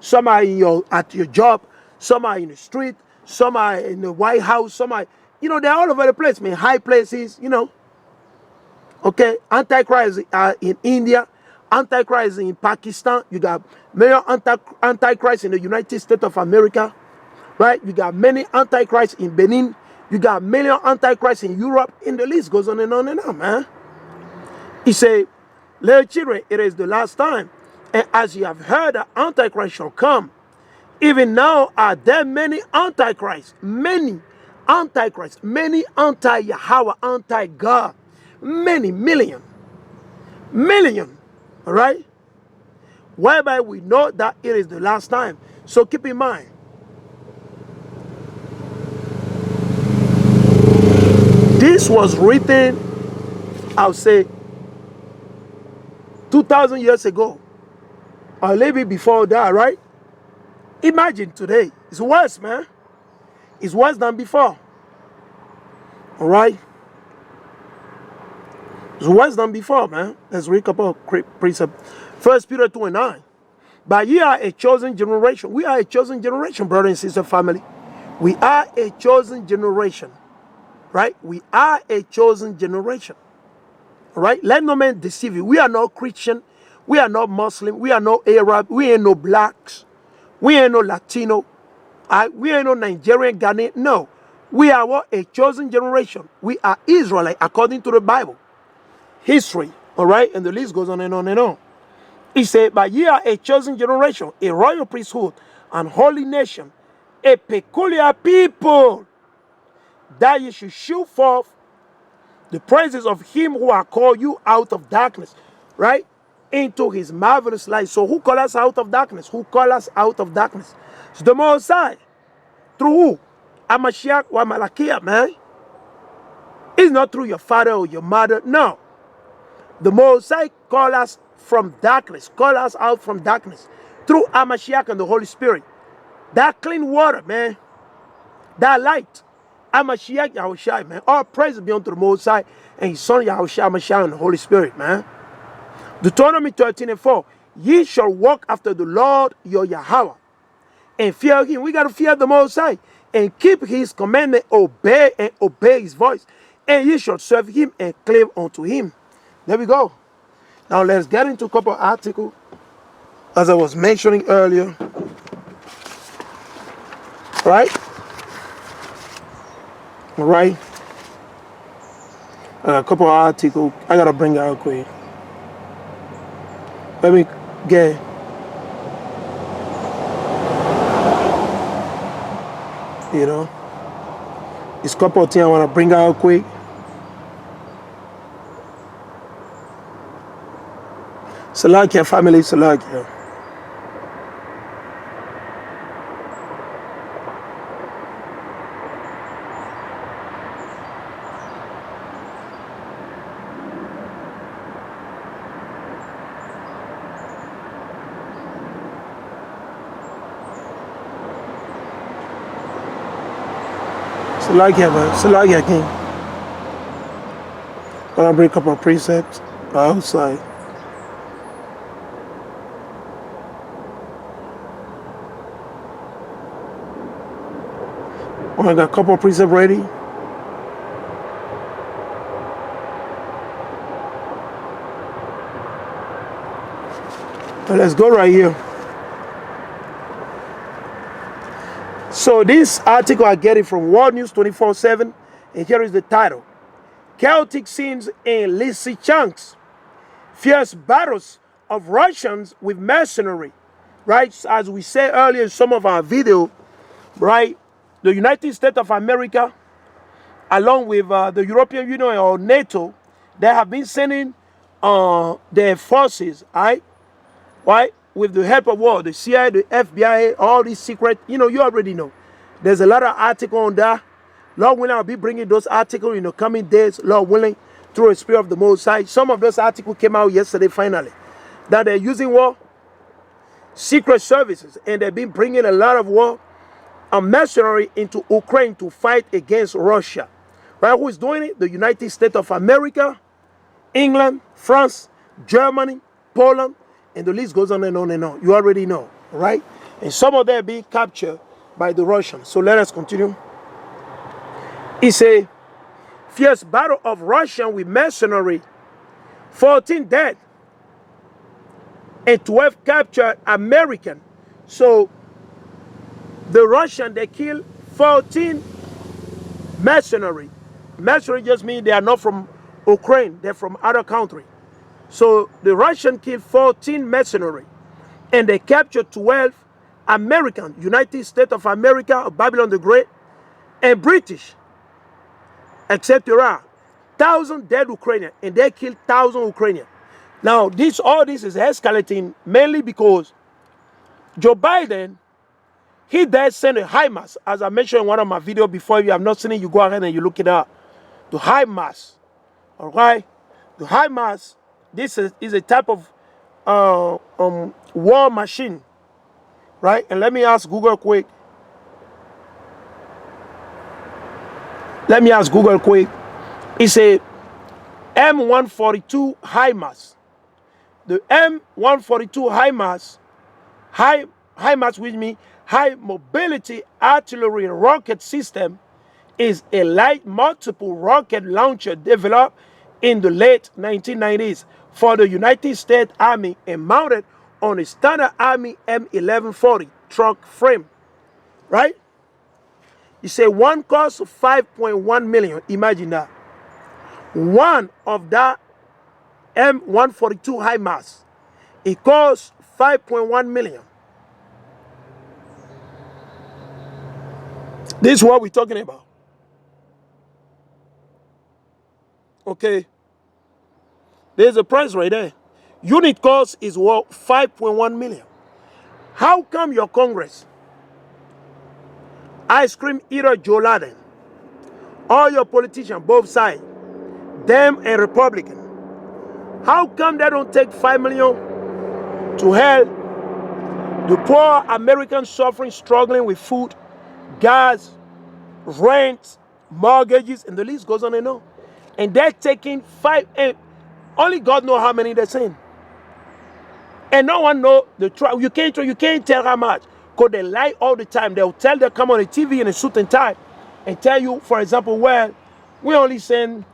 Some are at your job. Some are in the street. Some are in the White House. Some are, they're all over the place, man. High places, Okay, Antichrist in India. Antichrist in Pakistan. You got many Antichrist in the United States of America. Right? You got many Antichrist in Benin. You got many Antichrist in Europe. And the list goes on and on and on, man. He said, little children, it is the last time. And as you have heard that Antichrist shall come, even now are there many Antichrists, many Antichrists, many anti-Yahweh, anti-God, many million, all right? Whereby we know that it is the last time. So keep in mind, this was written, I'll say, 2,000 years ago, or a little bit before that, right? Imagine today. It's worse, man. It's worse than before. All right? It's worse than before, man. Let's read a couple of precepts. 1 Peter 2:9. But ye are a chosen generation. We are a chosen generation, brother and sister family. We are a chosen generation. Right? We are a chosen generation. All right? Let no man deceive you. We are not Christian. We are not Muslim. We are not Arab. We ain't no blacks. We ain't no Latino. We ain't no Nigerian, Ghanaian. No. We are what? A chosen generation. We are Israelite according to the Bible. History. All right? And the list goes on and on and on. He said, but ye are a chosen generation, a royal priesthood, an holy nation, a peculiar people, that ye should show forth the praises of him who hath called you out of darkness, right, into his marvelous light. So who called us out of darkness? Who called us out of darkness? It's the Most High. Through who? Amashiach wa Malachiah, man. It's not through your father or your mother. No. The Most High called us from darkness. Call us out from darkness. Through Amashiach and the Holy Spirit. That clean water, man. That light. Amashiach Yahushua, man. All praise be unto the Most High and his son Yahushua Mashiach and the Holy Spirit, man. Deuteronomy 13:4. Ye shall walk after the Lord your Yahweh and fear him. We got to fear the Most High and keep his commandment, obey his voice. And ye shall serve him and cleave unto him. There we go. Now let's get into a couple of articles. As I was mentioning earlier. Right? All right. A couple of articles. I got to bring it out quick. Let me get. It's a couple of things I want to bring out quick. Salakia family, Salakia. Salakia, man. Salakia, King. I'm going to bring a couple of precepts outside. I got a couple of precepts ready. But let's go right here. So this article I get it from World News 24/7, and here is the title: Chaotic scenes in Lysychansk, fierce battles of Russians with mercenary. Right, as we said earlier in some of our video, right? The United States of America, along with the European Union or NATO, they have been sending their forces, right, with the help of what? The CIA, the FBI, all these secret, you already know. There's a lot of articles on that. Lord willing, I'll be bringing those articles in the coming days, Lord willing, through the Spirit of the Most High. Some of those articles came out yesterday, finally, that they're using what? Secret services, and they've been bringing a lot of what? A mercenary into Ukraine to fight against Russia. Right? Who is doing it? The United States of America, England, France, Germany, Poland, and the list goes on and on and on. You already know. right? And some of them being captured by the Russians. So let us continue. It's a fierce battle of Russian with mercenary, 14 dead, and 12 captured American. So the Russian, they killed 14 mercenary. Mercenary just means they are not from Ukraine, they're from other country. So the Russian killed 14 mercenary, and they captured 12 American, United States of America, Babylon the Great, and British, etc. 1,000 dead Ukrainian, and they killed 1,000 Ukrainian. Now, all this is escalating mainly because Joe Biden, he did send a HIMARS, as I mentioned in one of my videos before. If you have not seen it, you go ahead and you look it up. The HIMARS, all right? The HIMARS, this is a type of war machine, right? And let me ask Google quick. It's a M142 HIMARS. The M142 HIMARS, which means high mobility artillery rocket system, is a light multiple rocket launcher developed in the late 1990s for the United States Army and mounted on a standard Army M1140 truck frame, right? You say one costs 5.1 million. Imagine that. One of that M142 HIMARS, it costs 5.1 million. This is what we're talking about. Okay. There's a price right there. Unit cost is worth 5.1 million. How come your Congress, ice cream eater Joe Biden, all your politicians, both sides, them and Republican, how come they don't take 5 million to help the poor Americans suffering, struggling with food, gas, rent, mortgages, and the list goes on and on. And they're taking 5, and only God knows how many they're saying. And no one knows the truth. You can't tell how much, because they lie all the time. They'll come on the TV in a suit and tie and tell you, for example, well, we only send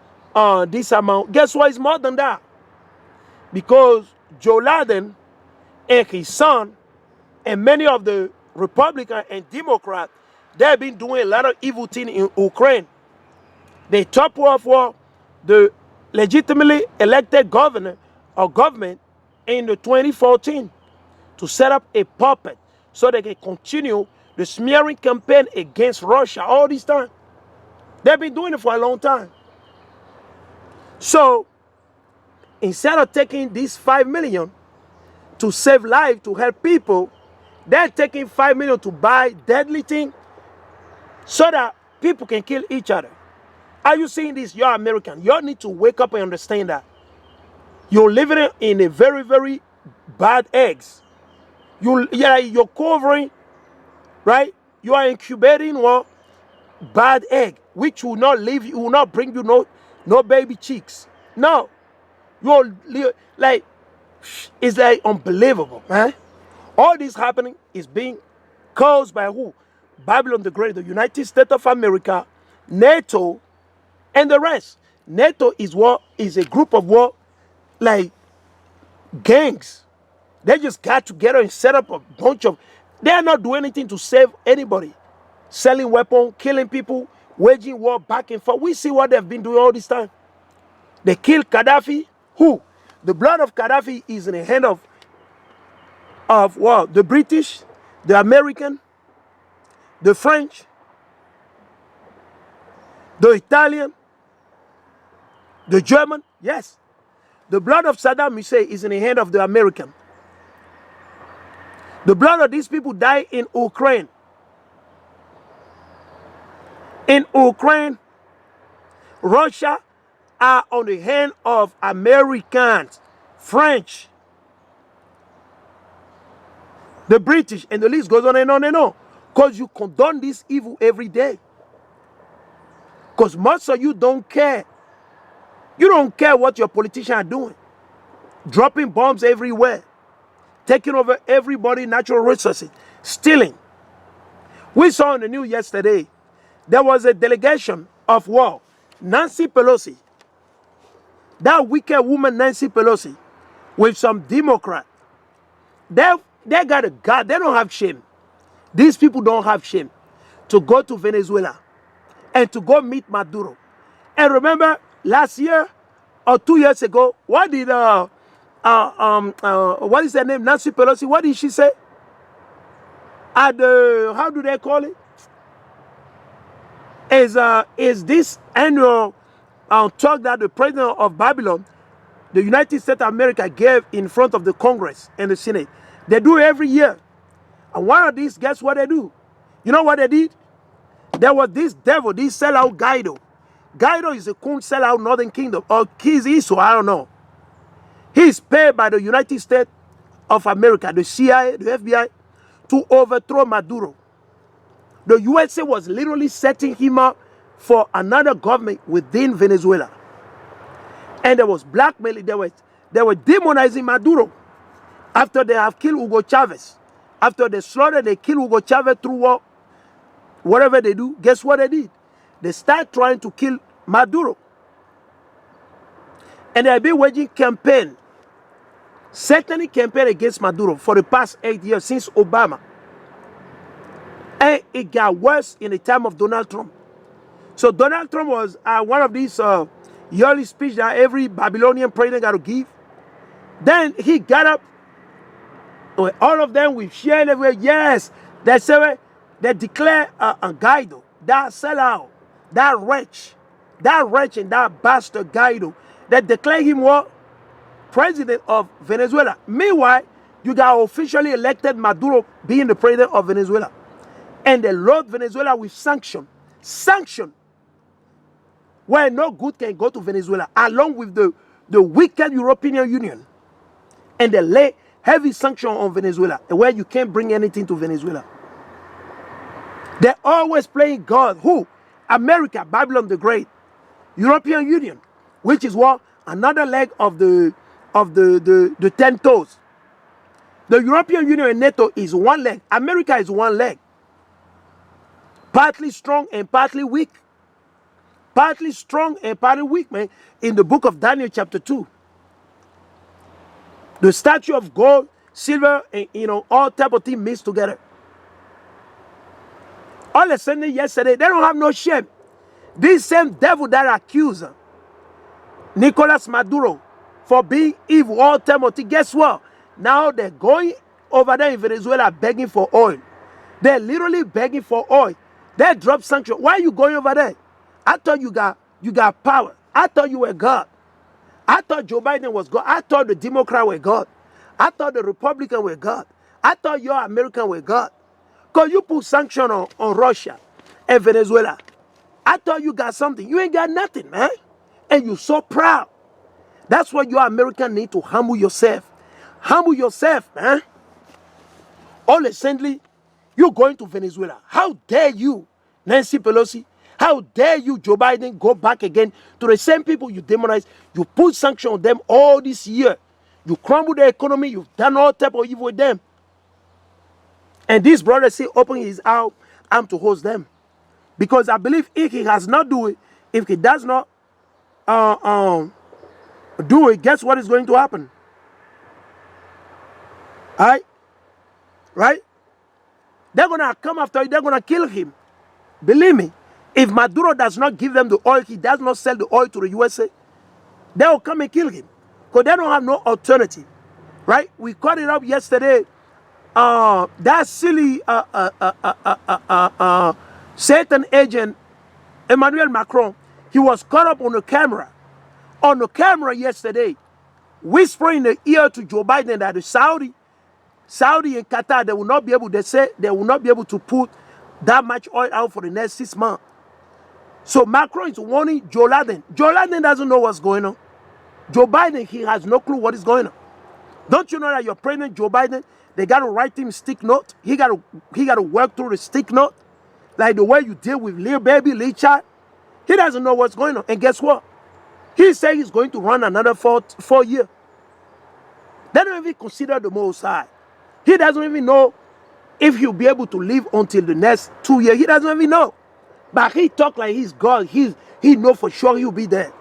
this amount. Guess what? It's more than that. Because Joe Biden and his son and many of the Republicans and Democrats, they've been doing a lot of evil things in Ukraine. They topple off the legitimately elected governor or government in the 2014 to set up a puppet so they can continue the smearing campaign against Russia all this time. They've been doing it for a long time. So instead of taking these 5 million to save lives, to help people, they're taking 5 million to buy deadly things so that people can kill each other. Are you seeing this? You're American. You need to wake up and understand that. You're living in a very, very bad eggs. You're covering, right? You are incubating one bad egg, which will not leave you, will not bring you no baby chicks. No. It's like unbelievable, man. All this happening is being caused by who? Babylon the Great, the United States of America, NATO, and the rest. NATO is a group of like gangs. They just got together and set up a bunch of, they are not doing anything to save anybody. Selling weapons, killing people, waging war back and forth. We see what they've been doing all this time. They killed Gaddafi. Who? The blood of Gaddafi is in the hand of the British, the American, the French, the Italian, the German. Yes. The blood of Saddam Hussein is in the hand of the American. The blood of these people died in Ukraine. In Ukraine, Russia are on the hand of Americans, French, the British, and the list goes on and on and on. Because you condone this evil every day. Because most of you don't care. You don't care what your politicians are doing. Dropping bombs everywhere. taking over everybody, natural resources, stealing. We saw on the news yesterday, there was a delegation of war. Nancy Pelosi, that wicked woman Nancy Pelosi, with some Democrat. They got a God. They don't have shame. These people don't have shame to go to Venezuela and to go meet Maduro. And remember, last year or 2 years ago, what did what is her name? Nancy Pelosi. What did she say? At the, how do they call it? Is this annual talk that the president of Babylon, the United States of America, gave in front of the Congress and the Senate? They do every year. And one of these, guess what they do? You know what they did? There was this devil, this sellout Guaido. Guaido is a coon sellout Northern Kingdom, or he's Esau, I don't know. He's paid by the United States of America, the CIA, the FBI, to overthrow Maduro. The USA was literally setting him up for another government within Venezuela. And there was blackmailing, they were demonizing Maduro. After they have killed Hugo Chavez, after they slaughtered, they killed Hugo Chavez through war, whatever they do, guess what they did? They start trying to kill Maduro. And they have been waging campaign, certainly campaign against Maduro for the past 8 years since Obama. And it got worse in the time of Donald Trump. So Donald Trump was one of these yearly speeches that every Babylonian president got to give. Then he got up, all of them with share everywhere. Yes, they say they declare a Guaido, that sellout, that wretch and that bastard Guaido. They declare him what? President of Venezuela. Meanwhile, you got officially elected Maduro being the president of Venezuela. And they load Venezuela with sanction, where no good can go to Venezuela, along with the wicked European Union. And they lay heavy sanction on Venezuela, where you can't bring anything to Venezuela. They're always playing God. Who? America, Babylon the Great, European Union, which is what? Another leg of the 10 toes. The European Union and NATO is one leg. America is one leg. Partly strong and partly weak. Partly strong and partly weak, man. In the book of Daniel chapter 2. The statue of gold, silver, and all type of things mixed together. All of a sudden yesterday, they don't have no shame. This same devil that accused Nicolas Maduro for being evil, all type of things, guess what? Now they're going over there in Venezuela begging for oil. They're literally begging for oil. They dropped sanction. Why are you going over there? I thought you got power. I thought you were God. I thought Joe Biden was God. I thought the Democrat were God. I thought the Republican were God. I thought your American were God. Because you put sanction on Russia and Venezuela. I thought you got something. You ain't got nothing, man. And you're so proud. That's why your American need to humble yourself. Humble yourself, man. All recently, you're going to Venezuela. How dare you, Nancy Pelosi? How dare you, Joe Biden, go back again to the same people you demonize? You put sanction on them all this year. You crumble the economy. You've done all type of evil with them. And this brother say open his arm to host them. Because I believe if he has not do it, if he does not do it, guess what is going to happen? Alright? Right? They're going to come after him. They're going to kill him. Believe me. If Maduro does not give them the oil, he does not sell the oil to the USA, they will come and kill him. Because they don't have no alternative. Right? We caught it up yesterday. That silly Satan agent, Emmanuel Macron, he was caught up on the camera. On the camera yesterday, whispering in the ear to Joe Biden that the Saudi and Qatar, they will not be able, they say they will not be able to put that much oil out for the next 6 months. So Macron is warning Joe Biden. Joe Biden doesn't know what's going on. Joe Biden, he has no clue what is going on. Don't you know that your president, Joe Biden, they got to write him stick note. He got to work through the stick note. Like the way you deal with little baby, little child. He doesn't know what's going on. And guess what? He said he's going to run another 4 years. They don't even consider the Most High. He doesn't even know if he'll be able to live until the next 2 years. He doesn't even know. But he talk like he's God. He know for sure he'll be there.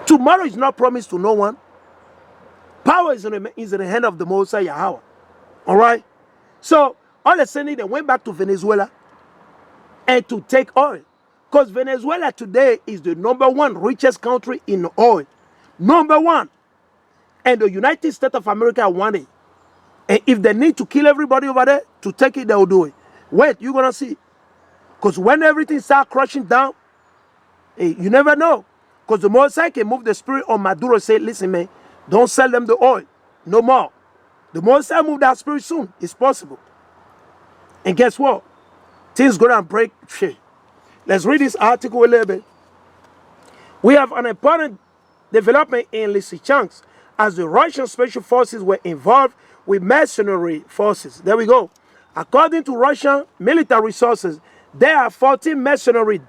Tomorrow is not promised to no one. Power is in the hand of the Most High Yahweh. All right? So, all of a sudden, they went back to Venezuela and to take oil. Because Venezuela today is the #1 richest country in oil. #1. And the United States of America want it. And if they need to kill everybody over there to take it, they will do it. Wait, you're going to see. Because when everything starts crashing down, you never know. Because the Most High can move the spirit on Maduro and say, listen, man, don't sell them the oil. No more. The Most High move that spirit soon. It's possible. And guess what? Things going to break shit. Let's read this article a little bit. We have an important development in Lysychansk as the Russian special forces were involved with mercenary forces. There we go. According to Russian military sources, there are 14 mercenary